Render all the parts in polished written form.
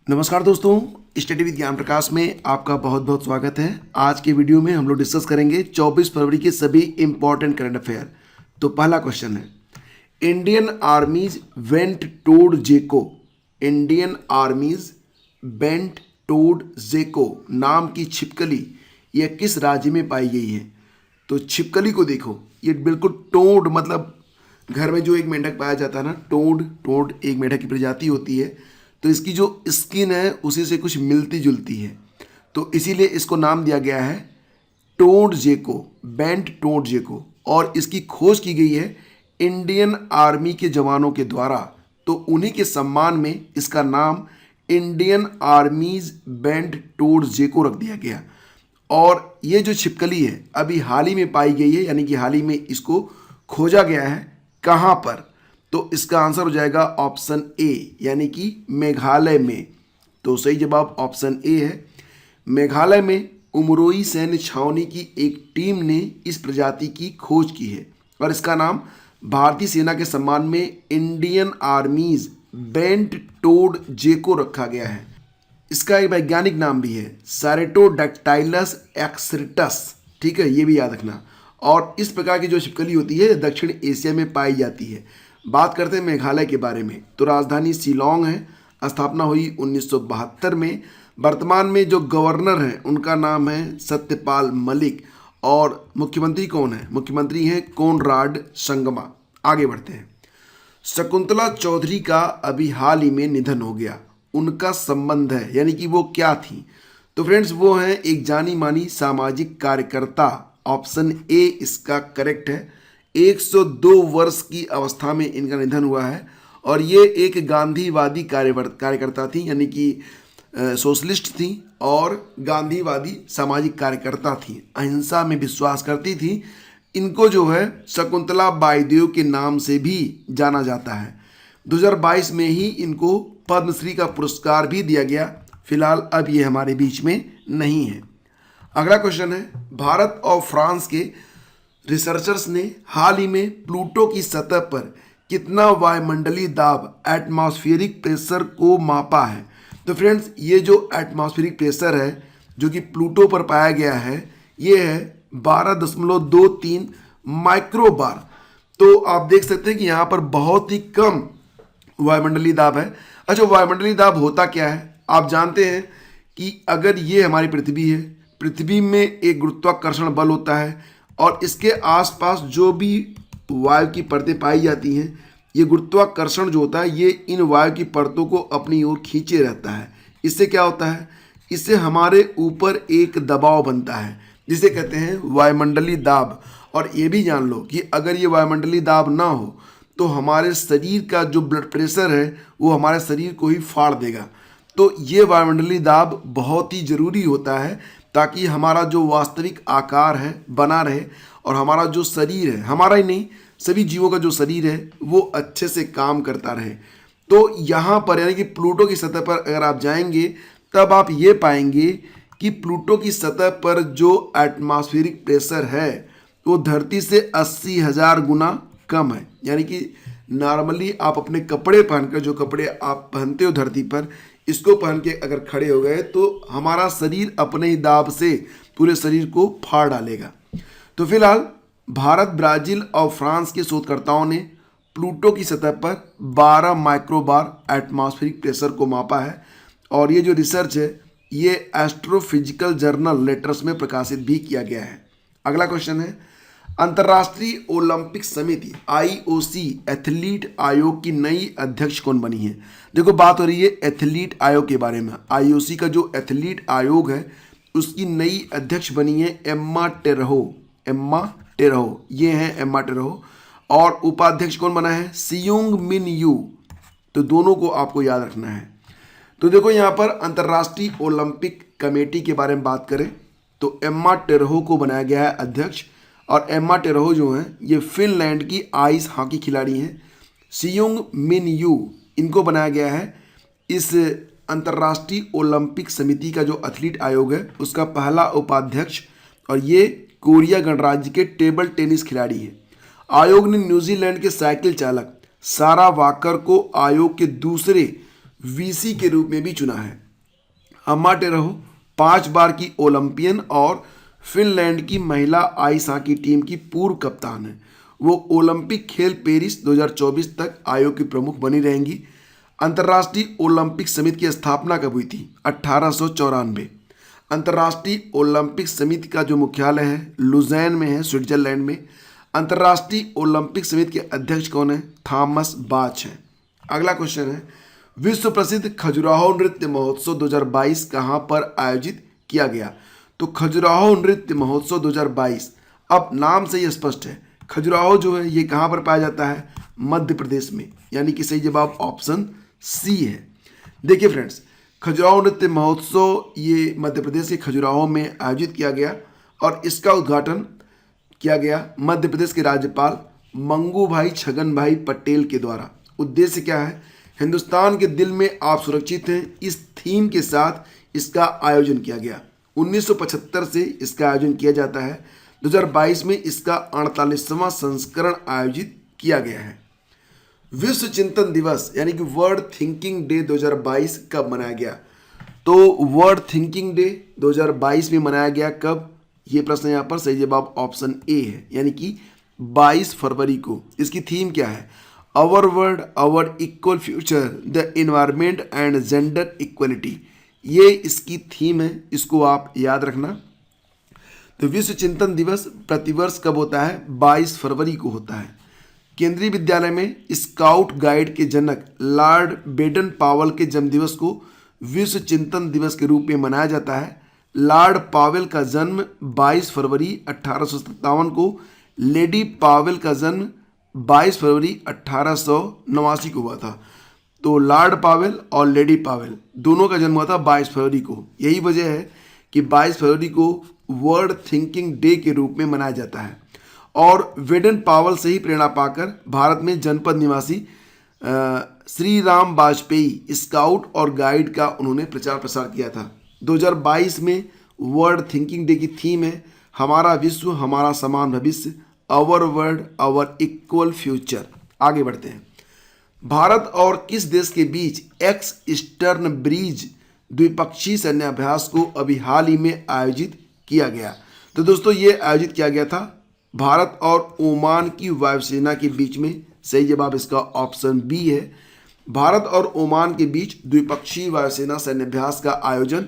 नमस्कार दोस्तों, study with ज्ञान प्रकाश में आपका बहुत बहुत स्वागत है। आज के वीडियो में हम लोग डिस्कस करेंगे 24 फरवरी के सभी इंपॉर्टेंट करंट अफेयर। तो पहला क्वेश्चन है, इंडियन आर्मीज वेंट टोड जेको। इंडियन आर्मीज वेंट टोड जेको नाम की छिपकली यह किस राज्य में पाई गई है? तो छिपकली को देखो, ये बिल्कुल टोड मतलब घर में जो एक मेंढक पाया जाता है ना, टोड एक मेंढक की प्रजाति होती है। तो इसकी जो स्किन है उसी से कुछ मिलती जुलती है, तो इसीलिए इसको नाम दिया गया है टोड जेको, बेंट टोड जेको। और इसकी खोज की गई है इंडियन आर्मी के जवानों के द्वारा, तो उन्हीं के सम्मान में इसका नाम इंडियन आर्मीज बेंट टोड जेको रख दिया गया। और ये जो छिपकली है अभी हाल ही में पाई गई है, यानी कि हाल ही में इसको खोजा गया है। कहाँ पर? तो इसका आंसर हो जाएगा ऑप्शन ए, यानी कि मेघालय में। तो सही जवाब ऑप्शन ए है। मेघालय में उमरोई सैन्य छावनी की एक टीम ने इस प्रजाति की खोज की है और इसका नाम भारतीय सेना के सम्मान में इंडियन आर्मीज बेंट टोड जेको रखा गया है। इसका एक वैज्ञानिक नाम भी है सैरेटोडैक्टाइलस एक्सरिटस, ठीक है, ये भी याद रखना। और इस प्रकार की जो छिपकली होती है दक्षिण एशिया में पाई जाती है। बात करते हैं मेघालय के बारे में, तो राजधानी शिलोंग है, स्थापना हुई 1972 में। वर्तमान में जो गवर्नर हैं उनका नाम है सत्यपाल मलिक और मुख्यमंत्री कौन है? मुख्यमंत्री हैं कोनराड संगमा। आगे बढ़ते हैं। शकुंतला चौधरी का अभी हाल ही में निधन हो गया, उनका संबंध है, यानी कि वो क्या थी? तो फ्रेंड्स वो हैं एक जानी मानी सामाजिक कार्यकर्ता। ऑप्शन ए इसका करेक्ट है। 102 वर्ष की अवस्था में इनका निधन हुआ है और ये एक गांधीवादी कार्यकर्ता थी, यानी कि सोशलिस्ट थी और गांधीवादी सामाजिक कार्यकर्ता थी, अहिंसा में विश्वास करती थी। इनको जो है शकुंतला बाईदेव के नाम से भी जाना जाता है। 2022 में ही इनको पद्मश्री का पुरस्कार भी दिया गया। फिलहाल अब ये हमारे बीच में नहीं है। अगला क्वेश्चन है, भारत और फ्रांस के रिसर्चर्स ने हाल ही में प्लूटो की सतह पर कितना वायुमंडलीय दाब एटमॉस्फेरिक प्रेशर को मापा है? तो फ्रेंड्स ये जो एटमॉस्फेरिक प्रेशर है जो कि प्लूटो पर पाया गया है, ये है 12.23 माइक्रोबार। तो आप देख सकते हैं कि यहाँ पर बहुत ही कम वायुमंडलीय दाब है। अच्छा, वायुमंडलीय दाब होता क्या है? आप जानते हैं कि अगर ये हमारी पृथ्वी है, पृथ्वी में एक गुरुत्वाकर्षण बल होता है और इसके आसपास जो भी वायु की परतें पाई जाती हैं, ये गुरुत्वाकर्षण जो होता है ये इन वायु की परतों को अपनी ओर खींचे रहता है। इससे क्या होता है? इससे हमारे ऊपर एक दबाव बनता है जिसे कहते हैं वायुमंडलीय दाब। और ये भी जान लो कि अगर ये वायुमंडलीय दाब ना हो तो हमारे शरीर का जो ब्लड प्रेशर है वो हमारे शरीर को ही फाड़ देगा। तो ये वायुमंडलीय दाब बहुत ही ज़रूरी होता है ताकि हमारा जो वास्तविक आकार है बना रहे और हमारा जो शरीर है, हमारा ही नहीं सभी जीवों का जो शरीर है वो अच्छे से काम करता रहे। तो यहाँ पर यानी कि प्लूटो की सतह पर अगर आप जाएंगे तब आप ये पाएंगे कि प्लूटो की सतह पर जो एटमॉस्फेरिक प्रेशर है वो धरती से 80,000 गुना कम है। यानी कि नॉर्मली आप अपने कपड़े पहनकर, जो कपड़े आप पहनते हो धरती पर, इसको पहन के अगर खड़े हो गए तो हमारा शरीर अपने ही दाब से पूरे शरीर को फाड़ डालेगा। तो फिलहाल भारत, ब्राज़ील और फ्रांस के शोधकर्ताओं ने प्लूटो की सतह पर 12 माइक्रोबार एटमॉस्फेरिक प्रेशर को मापा है और ये जो रिसर्च है ये एस्ट्रोफिजिकल जर्नल लेटर्स में प्रकाशित भी किया गया है। अगला क्वेश्चन है, अंतर्राष्ट्रीय ओलंपिक समिति IOC एथलीट आयोग की नई अध्यक्ष कौन बनी है? देखो बात हो रही है एथलीट आयोग के बारे में। IOC का जो एथलीट आयोग है उसकी नई अध्यक्ष बनी है एम्मा टेरहो। ये हैं एम्मा टेरहो। और उपाध्यक्ष कौन बना है? सियुंग मिन यू। तो दोनों को आपको याद रखना है। तो देखो यहाँ पर अंतर्राष्ट्रीय ओलंपिक कमेटी के बारे में बात करें तो एम्मा टेरहो को बनाया गया है अध्यक्ष। और एम्मा टेरहो जो हैं ये फिनलैंड की आइस हॉकी खिलाड़ी हैं। सियुंग मिन यू इनको बनाया गया है इस अंतर्राष्ट्रीय ओलंपिक समिति का जो एथलीट आयोग है उसका पहला उपाध्यक्ष, और ये कोरिया गणराज्य के टेबल टेनिस खिलाड़ी हैं। आयोग ने न्यूजीलैंड के साइकिल चालक सारा वाकर को आयोग के दूसरे वीसी के रूप में भी चुना है। अम्मा टेरहो 5 बार की ओलंपियन और फिनलैंड की महिला आइस हॉकी टीम की पूर्व कप्तान है। वो ओलंपिक खेल पेरिस 2024 तक आयोग की प्रमुख बनी रहेंगी। अंतर्राष्ट्रीय ओलंपिक समिति की स्थापना कब हुई थी? 1894। अंतर्राष्ट्रीय ओलंपिक समिति का जो मुख्यालय है लुज़ैन में है, स्विट्जरलैंड में। अंतर्राष्ट्रीय ओलंपिक समिति के अध्यक्ष कौन है? थॉमस बाच है। अगला क्वेश्चन है, विश्व प्रसिद्ध खजुराहो नृत्य महोत्सव 2022 कहाँ पर आयोजित किया गया? तो खजुराहो नृत्य महोत्सव 2022, अब नाम से ही स्पष्ट है, खजुराहो जो है ये कहाँ पर पाया जाता है? मध्य प्रदेश में, यानी कि सही जवाब ऑप्शन सी है। देखिए फ्रेंड्स, खजुराहो नृत्य महोत्सव ये मध्य प्रदेश के खजुराहो में आयोजित किया गया और इसका उद्घाटन किया गया मध्य प्रदेश के राज्यपाल मंगू भाई छगन भाई पटेल के द्वारा। उद्देश्य क्या है? हिंदुस्तान के दिल में आप सुरक्षित हैं, इस थीम के साथ इसका आयोजन किया गया। 1975 से इसका आयोजन किया जाता है। 2022 में इसका 48वां संस्करण आयोजित किया गया है। विश्व चिंतन दिवस यानी कि वर्ल्ड थिंकिंग डे 2022 कब मनाया गया? तो वर्ल्ड थिंकिंग डे 2022 में मनाया गया कब? ये प्रश्न यहाँ पर सही जवाब ऑप्शन ए है, यानी कि 22 फरवरी को। इसकी थीम क्या है? Our world our equal future, the environment and gender equality, ये इसकी थीम है, इसको आप याद रखना। तो विश्व चिंतन दिवस प्रतिवर्ष कब होता है? 22 फरवरी को होता है। केंद्रीय विद्यालय में स्काउट गाइड के जनक लॉर्ड बेडन पावेल के जन्मदिवस को विश्व चिंतन दिवस के रूप में मनाया जाता है। लॉर्ड पावेल का जन्म 22 फरवरी 1857 को, लेडी पावेल का जन्म 22 फरवरी 1889 को हुआ था। तो लॉर्ड पावेल और लेडी पावेल दोनों का जन्म हुआ था 22 फरवरी को। यही वजह है कि 22 फरवरी को वर्ल्ड थिंकिंग डे के रूप में मनाया जाता है। और वेडन पावेल से ही प्रेरणा पाकर भारत में जनपद निवासी श्री राम वाजपेयी स्काउट और गाइड का उन्होंने प्रचार प्रसार किया था। 2022 में वर्ल्ड थिंकिंग डे की थीम है हमारा विश्व हमारा समान भविष्य, our world our equal future. आगे बढ़ते हैं। भारत और किस देश के बीच एक्स ईस्टर्न ब्रिज द्विपक्षीय सैन्य अभ्यास को अभी हाल ही में आयोजित किया गया? तो दोस्तों ये आयोजित किया गया था भारत और ओमान की वायुसेना के बीच में। सही जवाब इसका ऑप्शन बी है। भारत और ओमान के बीच द्विपक्षीय वायुसेना सैन्य अभ्यास का आयोजन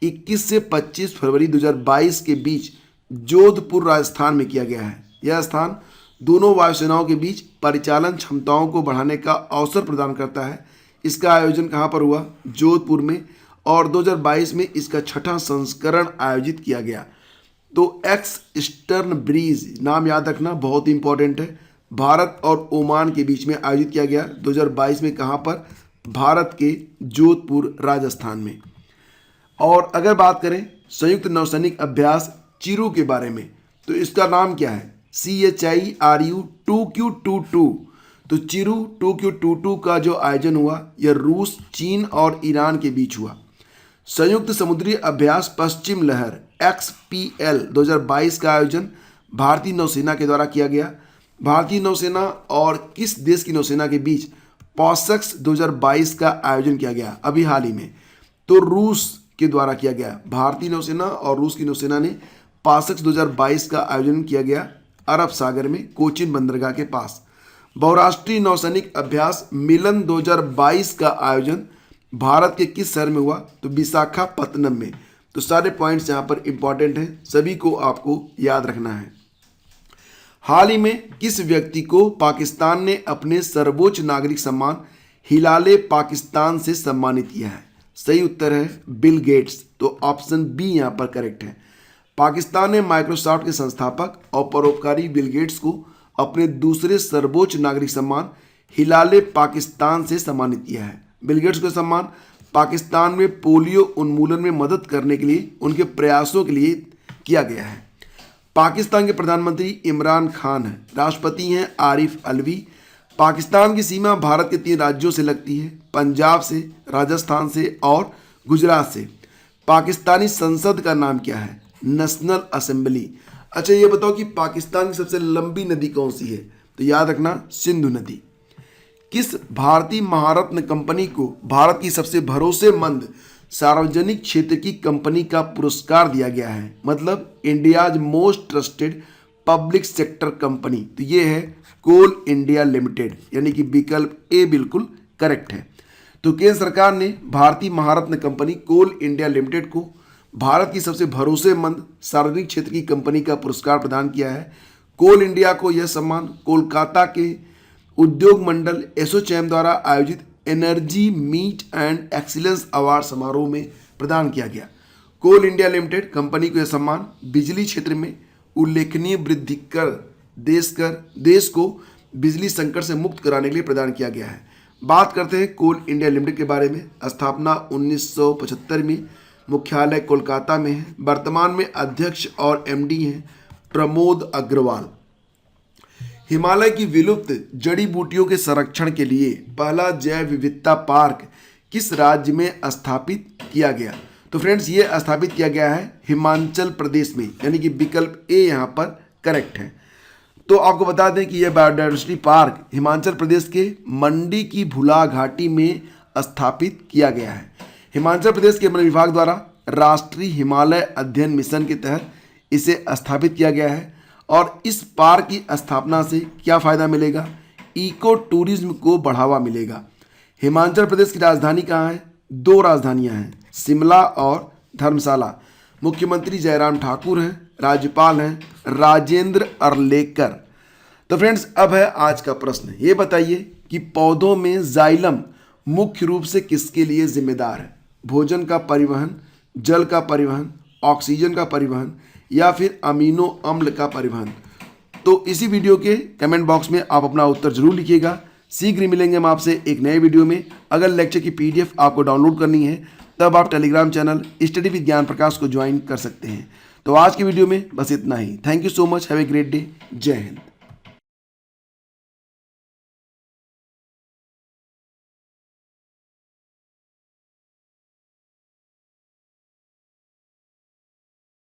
21 से 25 फरवरी 2022 के बीच जोधपुर राजस्थान में किया गया है। यह स्थान दोनों वायुसेनाओं के बीच परिचालन क्षमताओं को बढ़ाने का अवसर प्रदान करता है। इसका आयोजन कहाँ पर हुआ? जोधपुर में। और 2022 में इसका 6वां संस्करण आयोजित किया गया। तो एक्स ईस्टर्न ब्रिज नाम याद रखना, बहुत ही इंपॉर्टेंट है। भारत और ओमान के बीच में आयोजित किया गया 2022 में। कहाँ पर? भारत के जोधपुर राजस्थान में। और अगर बात करें संयुक्त नौसैनिक अभ्यास चिरू के बारे में, तो इसका नाम क्या है? CHIRU 2Q22। तो चिरू 2Q22 का जो आयोजन हुआ यह रूस, चीन और ईरान के बीच हुआ। संयुक्त समुद्री अभ्यास पश्चिम लहर XPL 2022 का आयोजन भारतीय नौसेना के द्वारा किया गया। भारतीय नौसेना और किस देश की नौसेना के बीच पॉसक्स 2022 का आयोजन किया गया अभी हाल ही में? तो रूस के द्वारा किया गया। भारतीय नौसेना और रूस की नौसेना ने पॉसक्स 2022 का आयोजन किया गया अरब सागर में, कोचिन बंदरगाह के पास। बहुराष्ट्रीय नौसैनिक अभ्यास मिलन 2022 का आयोजन भारत के किस शहर में हुआ? तो विशाखापत्तनम में। तो सारे पॉइंट्स यहाँ पर इंपॉर्टेंट हैं, सभी को आपको याद रखना है। हाल ही में किस व्यक्ति को पाकिस्तान ने अपने सर्वोच्च नागरिक सम्मान हिलाले पाकिस्तान से सम्मानित किया है? सही उत्तर है बिल गेट्स। तो ऑप्शन बी यहाँ पर करेक्ट है। पाकिस्तान ने माइक्रोसॉफ्ट के संस्थापक और परोपकारी बिल गेट्स को अपने दूसरे सर्वोच्च नागरिक सम्मान हिलाले पाकिस्तान से सम्मानित किया है। बिल गेट्स का सम्मान पाकिस्तान में पोलियो उन्मूलन में मदद करने के लिए उनके प्रयासों के लिए किया गया है। पाकिस्तान के प्रधानमंत्री इमरान खान हैं। राष्ट्रपति हैं आरिफ अलवी। पाकिस्तान की सीमा भारत के 3 राज्यों से लगती है, पंजाब से, राजस्थान से और गुजरात से। पाकिस्तानी संसद का नाम क्या है? National assembly. अच्छा ये बताओ कि पाकिस्तान की सबसे लंबी नदी कौन सी है? तो याद रखना सिंधु नदी। किस भारतीय महारत्न कंपनी को भारत की सबसे भरोसेमंद सार्वजनिक क्षेत्र की कंपनी का पुरस्कार दिया गया है? मतलब India's most trusted public sector company, तो ये है कोल इंडिया लिमिटेड, यानी कि विकल्प ए बिल्कुल करेक्ट है। तो केंद्र सरकार ने भारतीय महारत्न कंपनी कोल इंडिया लिमिटेड को भारत की सबसे भरोसेमंद सार्वजनिक क्षेत्र की कंपनी का पुरस्कार प्रदान किया है। कोल इंडिया को यह सम्मान कोलकाता के उद्योग मंडल एसोचैम द्वारा आयोजित energy meet and excellence award समारोह में प्रदान किया गया। कोल इंडिया लिमिटेड कंपनी को यह सम्मान बिजली क्षेत्र में उल्लेखनीय वृद्धि कर देश को बिजली संकट से मुक्त कराने के लिए प्रदान किया गया है। बात करते हैं कोल इंडिया लिमिटेड के बारे में। स्थापना 1975 में, मुख्यालय कोलकाता में है। वर्तमान में अध्यक्ष और एमडी हैं प्रमोद अग्रवाल। हिमालय की विलुप्त जड़ी बूटियों के संरक्षण के लिए पहला जैव विविधता पार्क किस राज्य में स्थापित किया गया? तो फ्रेंड्स, ये स्थापित किया गया है हिमाचल प्रदेश में, यानी कि विकल्प ए यहाँ पर करेक्ट है। तो आपको बता दें कि यह बायोडायवर्सिटी पार्क हिमाचल प्रदेश के मंडी की भुला घाटी में स्थापित किया गया है। हिमाचल प्रदेश के वन विभाग द्वारा राष्ट्रीय हिमालय अध्ययन मिशन के तहत इसे स्थापित किया गया है। और इस पार्क की स्थापना से क्या फ़ायदा मिलेगा? इको टूरिज्म को बढ़ावा मिलेगा। हिमाचल प्रदेश की राजधानी कहाँ है? 2 राजधानियाँ हैं, शिमला और धर्मशाला। मुख्यमंत्री जयराम ठाकुर हैं, राज्यपाल हैं राजेंद्र अर्लेकर। तो फ्रेंड्स, अब है आज का प्रश्न। ये बताइए कि पौधों में जाइलम मुख्य रूप से किसके लिए जिम्मेदार है? भोजन का परिवहन, जल का परिवहन, ऑक्सीजन का परिवहन या फिर अमीनो अम्ल का परिवहन? तो इसी वीडियो के कमेंट बॉक्स में आप अपना उत्तर जरूर लिखिएगा। शीघ्र मिलेंगे हम आपसे एक नए वीडियो में। अगर लेक्चर की पीडीएफ आपको डाउनलोड करनी है तब आप टेलीग्राम चैनल स्टडी विद ज्ञान प्रकाश को ज्वाइन कर सकते हैं। तो आज की वीडियो में बस इतना ही। Thank you so much. Have a great day. जय हिंद।